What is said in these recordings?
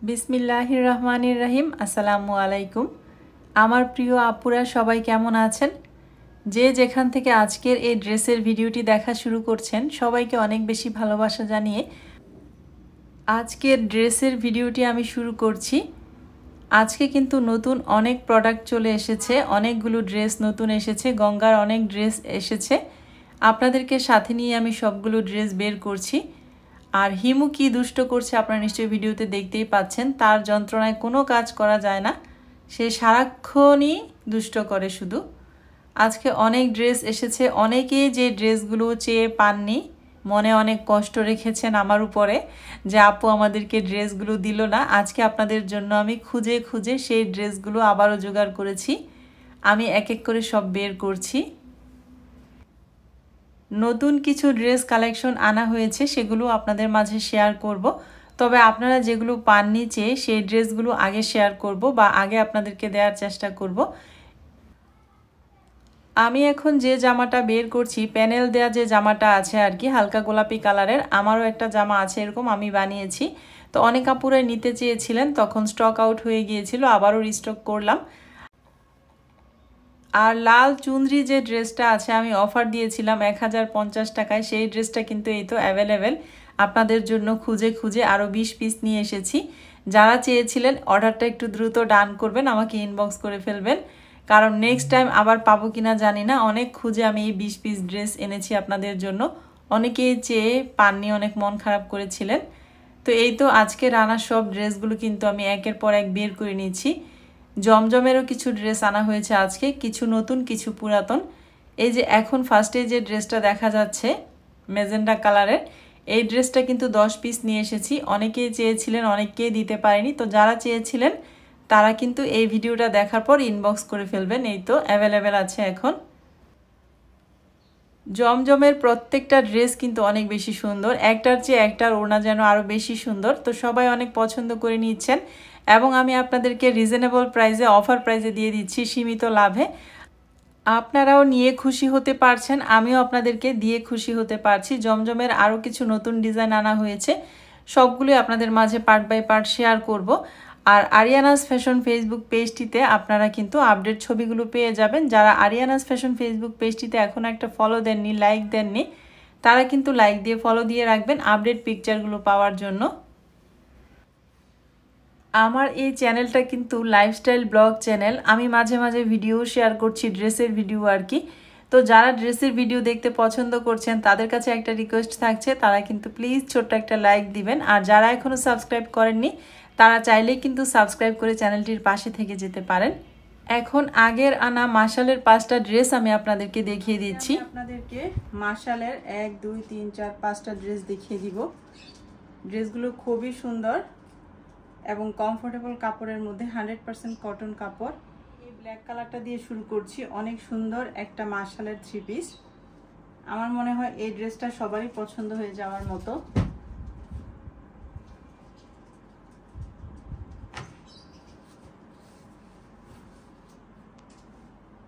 বিসমিল্লাহির রহমানির রহিম। আসসালামু আলাইকুম। আমার প্রিয় আপুরা সবাই কেমন আছেন? যে যেখান থেকে আজকের এই ড্রেসের ভিডিওটি দেখা শুরু করছেন সবাইকে অনেক বেশি ভালোবাসা জানিয়ে আজকের ড্রেসের ভিডিওটি আমি শুরু করছি। আজকে কিন্তু নতুন অনেক প্রোডাক্ট চলে এসেছে, অনেকগুলো ড্রেস নতুন এসেছে, গঙ্গার অনেক ড্রেস এসেছে। আপনাদেরকে সাথে নিয়ে আমি সবগুলো ড্রেস বের করছি। আর হিমু কি দুষ্ট করছে আপনারা নিশ্চয়ই ভিডিওতে দেখতেই পাচ্ছেন। তার যন্ত্রণায় কোনো কাজ করা যায় না, সে সারাক্ষণই দুষ্ট করে শুধু। আজকে অনেক ড্রেস এসেছে, অনেকেই যে ড্রেসগুলো চেয়ে পাননি, মনে অনেক কষ্ট রেখেছেন আমার উপরে যে আপু আমাদেরকে ড্রেসগুলো দিল না। আজকে আপনাদের জন্য আমি খুঁজে খুঁজে সেই ড্রেসগুলো আবারও জোগাড় করেছি। আমি এক এক করে সব বের করছি। নতুন কিছু ড্রেস কালেকশন আনা হয়েছে, সেগুলো আপনাদের মাঝে শেয়ার করব। তবে আপনারা যেগুলো পাননি চেয়ে সেই ড্রেসগুলো আগে শেয়ার করব বা আগে আপনাদেরকে দেওয়ার চেষ্টা করব। আমি এখন যে জামাটা বের করছি, প্যানেল দেয়া যে জামাটা আছে আর কি, হালকা গোলাপি কালারের। আমারও একটা জামা আছে এরকম, আমি বানিয়েছি। তো অনেক আপুরাই নিতে চেয়েছিলেন, তখন স্টক আউট হয়ে গিয়েছিল, আবারও রিস্টক করলাম। আর লাল চুনরি যে ড্রেসটা আছে আমি অফার দিয়েছিলাম 1050 টাকায়, সেই ড্রেসটা কিন্তু এই তো অ্যাভেলেবেল। আপনাদের জন্য খুঁজে খুঁজে আরও 20 পিস নিয়ে এসেছি। যারা চেয়েছিলেন অর্ডারটা একটু দ্রুত ডান করবেন, আমাকে ইনবক্স করে ফেলবেন, কারণ নেক্সট টাইম আবার পাবো কিনা জানি না। অনেক খুঁজে আমি এই 20 পিস ড্রেস এনেছি আপনাদের জন্য। অনেকেই চেয়ে পাননি, অনেক মন খারাপ করেছিলেন। তো এই তো আজকে রানা সব ড্রেসগুলো কিন্তু আমি একের পর এক বের করে নিচ্ছি। জমজমেরও কিছু ড্রেস আনা হয়েছে আজকে, কিছু নতুন কিছু পুরাতন। এই যে এখন ফার্স্টে যে ড্রেসটা দেখা যাচ্ছে মেজেন্ডা কালারের, এই ড্রেসটা কিন্তু 10 পিস নিয়ে এসেছি। অনেকেই চেয়েছিলেন, অনেককেই দিতে পারিনি। তো যারা চেয়েছিলেন তারা কিন্তু এই ভিডিওটা দেখার পর ইনবক্স করে ফেলবেন। এই তো অ্যাভেলেবেল আছে এখন। জমজমের প্রত্যেকটা ড্রেস কিন্তু অনেক বেশি সুন্দর, একটার চেয়ে একটার ওড়না যেন আরও বেশি সুন্দর। তো সবাই অনেক পছন্দ করে নিচ্ছেন এবং আমি আপনাদেরকে রিজনেবল প্রাইসে, অফার প্রাইসে দিয়ে দিচ্ছি, সীমিত লাভে। আপনারাও নিয়ে খুশি হতে পারছেন, আমিও আপনাদেরকে দিয়ে খুশি হতে পারছি। জমজমের আরও কিছু নতুন ডিজাইন আনা হয়েছে, সবগুলোই আপনাদের মাঝে পার্ট বাই পার্ট শেয়ার করব। আর আরিয়ানাস ফ্যাশন ফেসবুক পেজটিতে আপনারা কিন্তু আপডেট ছবিগুলো পেয়ে যাবেন। যারা আরিয়ানাস ফ্যাশন ফেসবুক পেজটিতে এখন একটা ফলো দেননি, লাইক দেননি, তারা কিন্তু লাইক দিয়ে ফলো দিয়ে রাখবেন আপডেট পিকচারগুলো পাওয়ার জন্য। আমার এই চ্যানেলটা কিন্তু লাইফস্টাইল ব্লগ চ্যানেল, আমি মাঝে মাঝে ভিডিও শেয়ার করছি, ড্রেসের ভিডিও আর কি। তো যারা ড্রেসের ভিডিও দেখতে পছন্দ করছেন তাদের কাছে একটা রিকোয়েস্ট থাকছে, তারা কিন্তু প্লিজ ছোট্ট একটা লাইক দিবেন। আর যারা এখনও সাবস্ক্রাইব করেননি তারা চাইলেই কিন্তু সাবস্ক্রাইব করে চ্যানেলটির পাশে থেকে যেতে পারেন। এখন আগের আনা মাশালের 5টা ড্রেস আমি আপনাদেরকে দেখিয়ে দিচ্ছি। আপনাদেরকে মাশালের 1 2 3 4 5টা ড্রেস দেখিয়ে দিব। ড্রেসগুলো খুবই সুন্দর এবং কমফোর্টেবল কাপড়ের মধ্যে, 100% কটন কাপড়। এই ব্ল্যাক কালারটা দিয়ে শুরু করছি। অনেক সুন্দর একটা মাশালের 3 পিস। আমার মনে হয় এই ড্রেসটা সবারই পছন্দ হয়ে যাওয়ার মতো।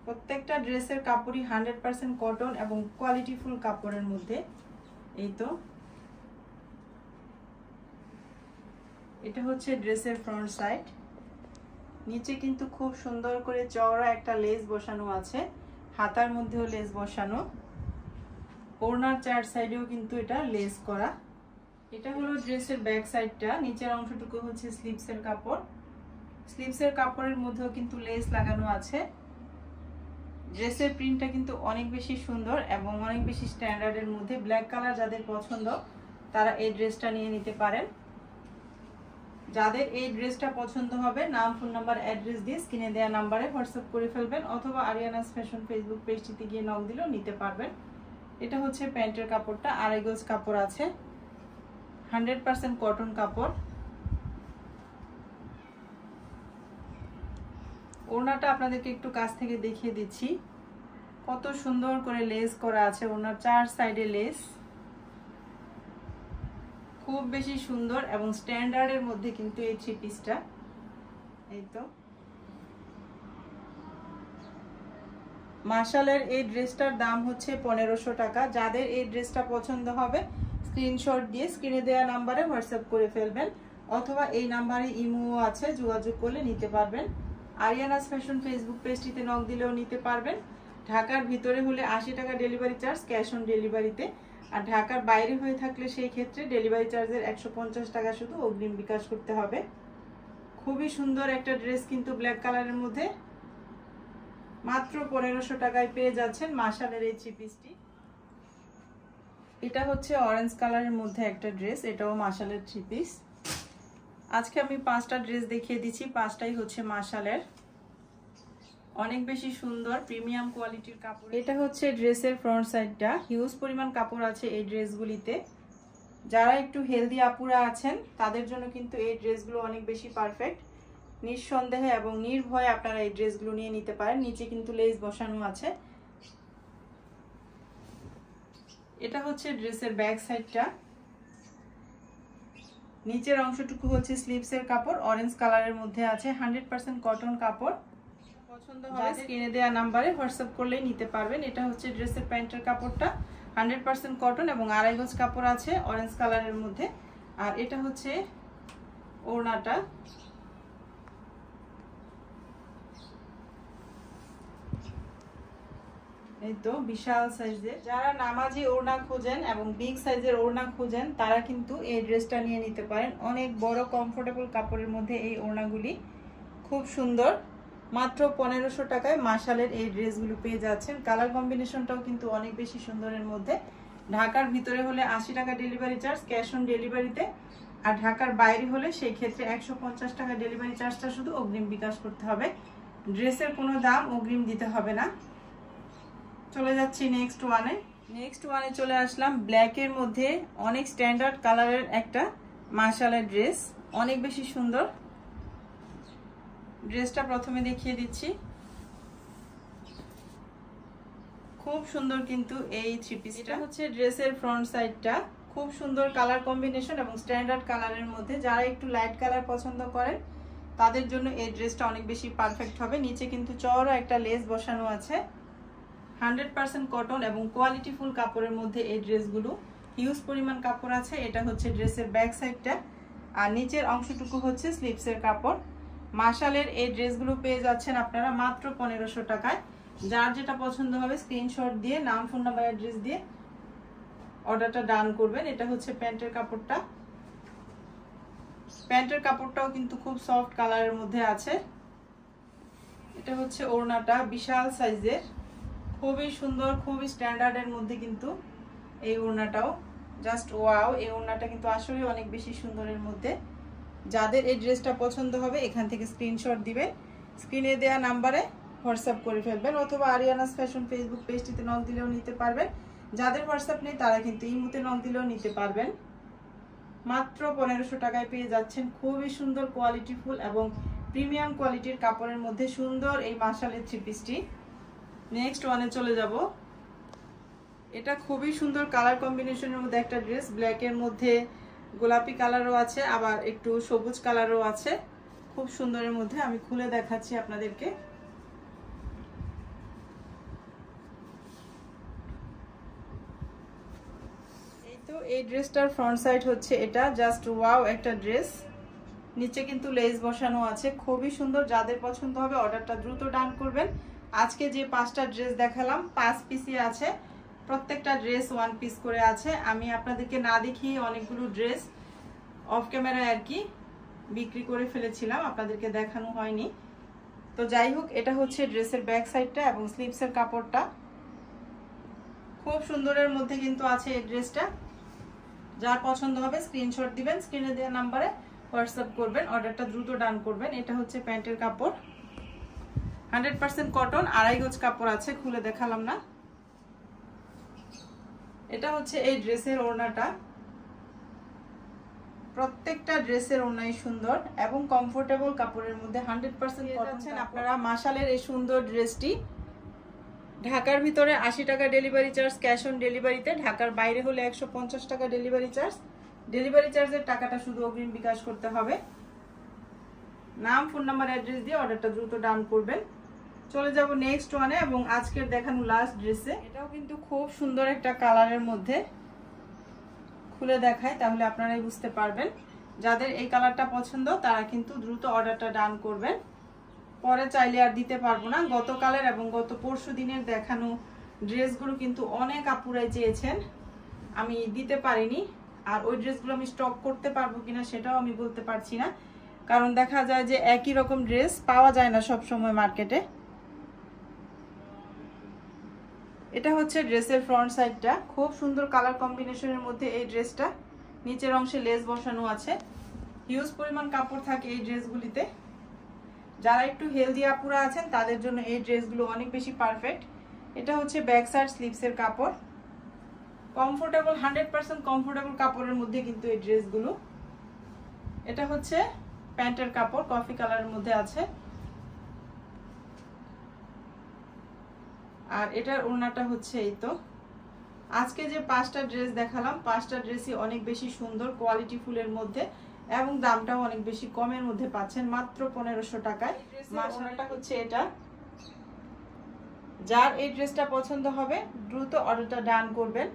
প্রত্যেকটা ড্রেসের কাপড়ই 100% কটন এবং কোয়ালিটিফুল কাপড়ের মধ্যে। এই তো এটা হচ্ছে ড্রেসের ফ্রন্ট সাইড। নিচে কিন্তু খুব সুন্দর করে চওড়া একটা লেস বসানো আছে, হাতার মধ্যেও লেস বসানো, ওড়নার 4 সাইডেও কিন্তু এটা লেস করা। এটা হলো ড্রেসের ব্যাক সাইডটা। নিচের অংশটুকু হচ্ছে স্লিভসের কাপড়, স্লিভসের কাপড়ের মধ্যেও কিন্তু লেস লাগানো আছে। ড্রেসের প্রিন্টটা কিন্তু অনেক বেশি সুন্দর এবং অনেক বেশি স্ট্যান্ডার্ডের মধ্যে। ব্ল্যাক কালার যাদের পছন্দ তারা এই ড্রেসটা নিয়ে নিতে পারেন। যাদের এই ড্রেসটা পছন্দ হবে নাম, ফোন নাম্বার, অ্যাড্রেস দিয়ে স্ক্রিনে দেওয়া নাম্বারে হোয়াটসঅ্যাপ করে ফেলবেন, অথবা আরিয়ানাস ফ্যাশন ফেসবুক পেজটিতে গিয়ে নক দিলেও নিতে পারবেন। এটা হচ্ছে প্যান্টের কাপড়টা, আড়াই গজ কাপড় আছে, 100% কটন কাপড়। ওড়নাটা আপনাদেরকে একটু কাছ থেকে দেখিয়ে দিচ্ছি, কত সুন্দর করে লেস করা আছে। ওড়নার 4 সাইডে লেস, খুব বেশি সুন্দর এবং স্ট্যান্ডার্ডের মধ্যে কিন্তু এই 3 পিসটা। এই তো মাশালের এই ড্রেসটার দাম হচ্ছে 1500 টাকা। যাদের এই ড্রেসটা পছন্দ হবে স্ক্রিনশট দিয়ে স্ক্রিনে দেওয়া নাম্বারে হোয়াটসঅ্যাপ করে ফেলবেন, অথবা এই নাম্বারে ইমো আছে, যোগাযোগ করলে নিতে পারবেন। আরিয়ানাস ফ্যাশন ফেসবুক পেজটিতে নক দিলেও নিতে পারবেন। ঢাকার ভিতরে হলে 80 টাকা ডেলিভারি চার্জ ক্যাশ অন ডেলিভারিতে, আর ঢাকার বাইরে হয়ে থাকলে সেই ক্ষেত্রে ডেলিভারি চার্জের 150 টাকা শুধু অগ্রিম বিকাশ করতে হবে। খুবই সুন্দর একটা ড্রেস কিন্তু ব্ল্যাক কালারের মধ্যে মাত্র 1500 টাকায় পেয়ে যাচ্ছেন মাশালের এই থ্রি পিসটি। এটা হচ্ছে অরেঞ্জ কালারের মধ্যে একটা ড্রেস, এটাও মাশালের থ্রি পিস। আজকে আমি 5টা ড্রেস দেখিয়ে দিচ্ছি, 5টাই হচ্ছে মাশালের। অনেক বেশি সুন্দর প্রিমিয়াম কোয়ালিটির কাপড়। এটা হচ্ছে ড্রেসের ফ্রন্ট সাইডটা, হিউজ পরিমাণ কাপড় আছে এই ড্রেসগুলিতে। যারা একটু হেলদি আপুরা আছেন তাদের জন্য কিন্তু এই ড্রেসগুলো অনেক বেশি পারফেক্ট। নিঃসন্দেহে এবং নির্ভয়ে আপনারা এই ড্রেসগুলো নিয়ে নিতে পারেন। নিচে কিন্তু লেস বসানো আছে। এটা হচ্ছে ড্রেসের ব্যাক সাইডটা। নিচের অংশটুকু হচ্ছে স্লিভসের কাপড়, অরেঞ্জ কালারের মধ্যে আছে, 100% কটন কাপড়। পছন্দ হয় স্ক্রিনে দেওয়া নাম্বারে হোয়াটসঅ্যাপ করলেই নিতে পারবেন। এটা হচ্ছে ড্রেসের প্যান্টের কাপড়টা, 100% কটন এবং 2.5 গজ কাপড় আছে অরেঞ্জ কালারের মধ্যে। আর এটা হচ্ছে ওড়নাটা। এই তো বিশাল সাইজের। যারা নামাজি ওড়না খোঁজেন এবং বিগ সাইজের ওড়না খোঁজেন তারা কিন্তু এই ড্রেসটা নিয়ে নিতে পারেন। অনেক বড় কমফোর্টেবল কাপড়ের মধ্যে এই ওড়নাগুলি খুব সুন্দর। মাত্র 1500 টাকায় মাশালের এই ড্রেসগুলো পেয়ে যাচ্ছেন। কালার কম্বিনেশনটাও কিন্তু অনেক বেশি সুন্দরের মধ্যে। ঢাকার ভিতরে হলে 80 টাকা ডেলিভারি চার্জ ক্যাশ অন ডেলিভারিতে, আর ঢাকার বাইরে হলে সেই ক্ষেত্রে 150 টাকা ডেলিভারি চার্জটা শুধু অগ্রিম বিকাশ করতে হবে। ড্রেসের কোনো দাম অগ্রিম দিতে হবে না। চলে যাচ্ছি নেক্সট ওয়ানে চলে আসলাম। ব্ল্যাকের মধ্যে অনেক স্ট্যান্ডার্ড কালারের একটা মাশালের ড্রেস, অনেক বেশি সুন্দর। ড্রেসটা প্রথমে দেখিয়ে দিচ্ছি। খুব সুন্দর কিন্তু এই থ্রি পিসটা। হচ্ছে ড্রেসের ফ্রন্ট সাইডটা, খুব সুন্দর কালার কম্বিনেশন এবং স্ট্যান্ডার্ড কালারের মধ্যে। যারা একটু লাইট কালার পছন্দ করেন তাদের জন্য এই ড্রেসটা অনেক বেশি পারফেক্ট হবে। নিচে কিন্তু চওড়া একটা লেস বসানো আছে, 100% কটন এবং কোয়ালিটি ফুল কাপড়ের মধ্যে এই ড্রেসগুলো। হিউজ পরিমাণ কাপড় আছে। এটা হচ্ছে ড্রেসের ব্যাক সাইডটা, আর নিচের অংশটুকু হচ্ছে স্লিভসের কাপড়। মাশালের এই ড্রেসগুলো পেয়ে যাচ্ছেন আপনারা মাত্র 1500 টাকায়। যার যেটা পছন্দ হবে স্ক্রিনশট দিয়ে নাম, ফোন নাম্বার, অ্যাড্রেস দিয়ে অর্ডারটা ডান করবেন। এটা হচ্ছে প্যান্টের কাপড়টা। প্যান্টের কাপড়টাও কিন্তু খুব সফট কালারের মধ্যে আছে। এটা হচ্ছে ওড়নাটা, বিশাল সাইজের, খুবই সুন্দর, খুবই স্ট্যান্ডার্ডের মধ্যে কিন্তু এই ওড়নাটাও জাস্ট ওয়াও। এই ওড়নাটা কিন্তু আসলে অনেক বেশি সুন্দরের মধ্যে। যাদের এই ড্রেসটা পছন্দ হবে এখান থেকে স্ক্রিনশট দিবেন, স্ক্রিনে দেওয়া নাম্বারে হোয়াটসঅ্যাপ করে ফেলবেন, অথবা আরিয়ানাস ফ্যাশন ফেসবুক পেজটিতে নক দিলেও নিতে পারবেন। যাদের হোয়াটসঅ্যাপ নেই তারা কিন্তু ইমোতে নক দিলেও নিতে পারবেন। মাত্র 1500 টাকায় পেয়ে যাচ্ছেন খুবই সুন্দর কোয়ালিটিফুল এবং প্রিমিয়াম কোয়ালিটির কাপড়ের মধ্যে সুন্দর এই মাশালের থ্রি পিসটি। নেক্সট ওয়ানে চলে যাব। এটা খুবই সুন্দর কালার কম্বিনেশনের মধ্যে একটা ড্রেস। ব্ল্যাকের মধ্যে গোলাপি কালারও আছে, আবার একটু সবুজ কালারও আছে, খুব সুন্দরের মধ্যে। আমি খুলে দেখাচ্ছি আপনাদেরকে। এই তো এই ড্রেসটার ফ্রন্ট সাইড হচ্ছে এটা, জাস্ট ওয়াও একটা ড্রেস। নিচে কিন্তু লেস বসানো আছে, খুবই সুন্দর। যাদের পছন্দ হবে অর্ডারটা দ্রুত ডান করবেন। আজকে যে 5টা ড্রেস দেখালাম 5 পিসই আছে, প্রত্যেকটা ড্রেস 1 পিস করে আছে। আমি আপনাদেরকে না দেখিয়ে অনেকগুলো ড্রেস অফ ক্যামেরায় আর কি বিক্রি করে ফেলেছিলাম, আপনাদেরকে দেখানো হয়নি। তো যাই হোক, এটা হচ্ছে ড্রেসের ব্যাক সাইডটা এবং স্লিভসের কাপড়টা। খুব সুন্দরের মধ্যে কিন্তু আছে এই ড্রেসটা। যার পছন্দ হবে স্ক্রিনশট দিবেন, স্ক্রিনে দেওয়া নাম্বারে হোয়াটসঅ্যাপ করবেন, অর্ডারটা দ্রুত ডান করবেন। এটা হচ্ছে প্যান্টের কাপড়, 100% কটন, 2.5 গজ কাপড় আছে, খুলে দেখালাম না। এটা হচ্ছে এই ড্রেসের ওড়নাটা। প্রত্যেকটা ড্রেসের ওড়নাই সুন্দর এবং কমফোর্টেবল কাপড়ের মধ্যে 100% কটন। আপনারা মাশালের এই সুন্দর ড্রেসটি ঢাকার ভিতরে 80 টাকা ডেলিভারি চার্জ ক্যাশ অন ডেলিভারিতে, ঢাকার বাইরে হলে 150 টাকা ডেলিভারি চার্জ। ডেলিভারি চার্জের টাকাটা শুধু অগ্রিম বিকাশ করতে হবে। নাম, ফোন নাম্বার, অ্যাড্রেস দিয়ে অর্ডারটা দ্রুত ডান করবেন। চলে যাব নেক্সট ওয়ানে এবং আজকের দেখানো লাস্ট ড্রেসে। এটাও কিন্তু খুব সুন্দর একটা কালারের মধ্যে, খুলে দেখাই তাহলে আপনারাই বুঝতে পারবেন। যাদের এই কালারটা পছন্দ তারা কিন্তু দ্রুত অর্ডারটা ডান করবেন, পরে চাইলে আর দিতে পারবো না। গতকালের এবং গত পরশু দিনের দেখানো ড্রেসগুলো কিন্তু অনেক আপুরাই চেয়েছেন, আমি দিতে পারিনি। আর ওই ড্রেসগুলো আমি স্টক করতে পারবো কিনা সেটাও আমি বলতে পারছি না, কারণ দেখা যায় যে একই রকম ড্রেস পাওয়া যায় না সব সময় মার্কেটে। এটা হচ্ছে ড্রেসের ফ্রন্ট সাইডটা, খুব সুন্দর কালার কম্বিনেশনের মধ্যে এই ড্রেসটা। নিচের অংশে লেস বসানো আছে, হিউজ পরিমাণ কাপড় থাকে এই ড্রেসগুলিতে। যারা একটু হেলদি আপুরা আছেন তাদের জন্য এই ড্রেসগুলো অনেক বেশি পারফেক্ট। এটা হচ্ছে ব্যাক সাইড স্লিভসের কাপড়, কমফোর্টেবল 100% কমফোর্টেবল কাপড়ের মধ্যে কিন্তু এই ড্রেসগুলো। এটা হচ্ছে প্যান্টের কাপড়, কফি কালারের মধ্যে আছে। আর এটার ওড়নাটা হচ্ছে এই তো। আজকে যে 5টা ড্রেস দেখালাম 5টা ড্রেসই অনেক বেশি সুন্দর, কোয়ালিটি ফুলের মধ্যে, এবং দামটাও অনেক বেশি কমের মধ্যে পাচ্ছেন, মাত্র 1500 টাকায়। মাশাআল্লাহটা হচ্ছে এটা। যার এই ড্রেসটা পছন্দ হবে দ্রুত অর্ডারটা ডান করবেন।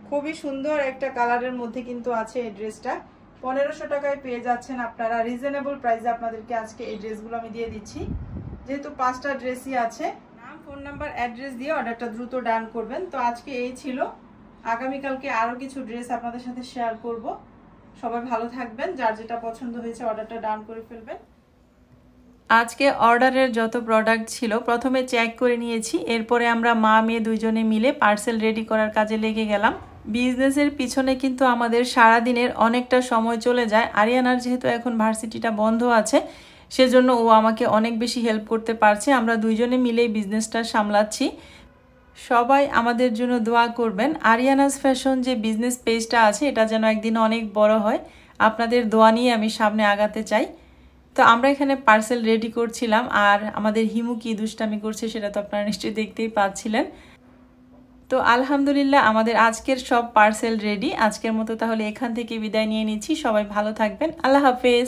খুবই সুন্দর একটা কালারের মধ্যে কিন্তু আছে এই ড্রেসটা। 1500 টাকায় পেয়ে যাচ্ছেন আপনারা, রিজনেবল প্রাইসে আপনাদেরকে আজকে এই ড্রেসগুলো আমি দিয়ে দিচ্ছি। যেহেতু 5টা ড্রেসই আছে, নাম, ফোন নাম্বার, অ্যাড্রেস দিয়ে অর্ডারটা দ্রুত ডান করবেন। তো আজকে এই ছিল, আগামীকালকে আরও কিছু ড্রেস আপনাদের সাথে শেয়ার করব। সবাই ভালো থাকবেন, যার যেটা পছন্দ হয়েছে অর্ডারটা ডান করে ফেলবেন। আজকে অর্ডারের যত প্রোডাক্ট ছিল প্রথমে চেক করে নিয়েছি, এরপরে আমরা মা মেয়ে দুইজনে মিলে পার্সেল রেডি করার কাজে লেগে গেলাম। বিজনেসের পিছনে কিন্তু আমাদের সারাদিনের অনেকটা সময় চলে যায়। আরিয়ানার যেহেতু এখন ভার্সিটিটা বন্ধ আছে, সেজন্য ও আমাকে অনেক বেশি হেল্প করতে পারছে। আমরা দুইজনে মিলেই বিজনেসটা সামলাচ্ছি। সবাই আমাদের জন্য দোয়া করবেন। আরিয়ানাস ফ্যাশন যে বিজনেস পেজটা আছে এটা যেন একদিন অনেক বড় হয়, আপনাদের দোয়া নিয়ে আমি সামনে আগাতে চাই। তো আমরা এখানে পার্সেল রেডি করছিলাম, আর আমাদের হিমু কি দুষ্টামি করছে সেটা তো আপনারা নিশ্চয়ই দেখতেই পাচ্ছিলেন। তো আলহামদুলিল্লাহ আমাদের আজকের সব পার্সেল রেডি। আজকের মতো তাহলে এখান থেকে বিদায় নিয়ে নিচ্ছি। সবাই ভালো থাকবেন, আল্লাহ হাফেজ।